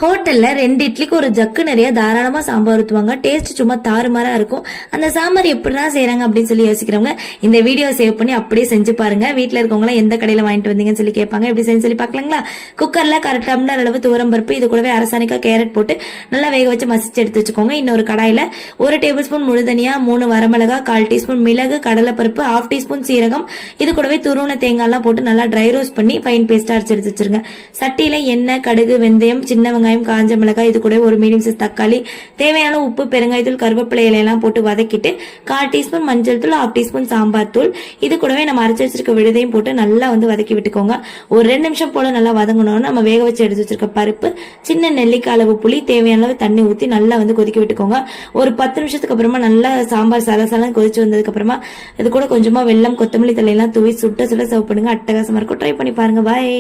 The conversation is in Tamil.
ஹோட்டல்ல 2 இட்லிக்கு ஒரு ஜக்கு நிறைய தாராளமா சாம்பார் ஊற்றுவாங்க. டேஸ்ட் சும்மா தாறுமாறா இருக்கும். அந்த சாம்பார் எப்படிதான் செய்யறாங்க அப்படின்னு சொல்லி யோசிக்கிறவங்க இந்த வீடியோ சேவ் பண்ணி அப்படியே செஞ்சு பாருங்க. வீட்டுல இருக்கவங்க எந்த கடையில வாங்கிட்டு வந்தீங்கன்னு சொல்லி கேட்பாங்க. எப்படி செஞ்சு சொல்லி பாக்கலாங்களா? குக்கர்ல கரெக்ட் டம்ளர் அளவு துவரம் பருப்பு, இது கூடவே அரசாணிக்காய், கேரட் போட்டு நல்லா வேக வச்சு மசிச்சு எடுத்து வச்சுக்கோங்க. இன்னொரு கடாயில 1 டேபிள் ஸ்பூன் முழுதனியா, 3 வரமிளகா, 1/4 டீஸ்பூன் மிளகு, கடலைப்பருப்பு, 1/2 டீஸ்பூன் சீரகம், இது கூடவே துருவன தேங்காய் எல்லாம் போட்டு நல்லா ட்ரை ரோஸ்ட் பண்ணி ஃபைன் பேஸ்டா அரைச்சு எடுத்து வச்சிருங்க. சட்டியில எண்ணெய், கடுகு, வெந்தயம், சின்ன வெங்காயம், காஞ்ச மிளகாய், இது கூட ஒரு மீடியம் சைஸ் தக்காளி, தேவையான உப்பு, பெருங்காயத்தூள், கருவேப்பிலை இலையெல்லாம் போட்டு வதக்கிட்டு 1/4 டீஸ்பூன் மஞ்சள் தூள், 1/2 டீஸ்பூன் சாம்பார் தூள், இது கூடவே நம்ம அரைச்சு வச்சிருக்க விழுதையும் போட்டு நல்லா வதக்கி விட்டுக்கோங்க. ஒரு 2 நிமிஷம் போல நல்லா வதங்கணும்னு நம்ம வேக வச்சு எடுத்து வச்சிருக்க பருப்பு, சின்ன நெல்லிக்காய் அளவு புளி, தேவையான அளவு தண்ணி ஊற்றி நல்லா கொதிக்க விட்டுக்கோங்க. ஒரு 10 நிமிஷத்துக்கு அப்புறமா நல்லா சாம்பார் சலசலம் கொதிச்சு வந்ததுக்கு அப்புறமா இது கூட கொஞ்சமா வெல்லம், கொத்தமல்லி தலையெல்லாம் தூவி சுட்ட சுட சர்வ் பண்ணுங்க. அட்டகாசமா இருக்கும். ட்ரை பண்ணி பாருங்க. பாய்.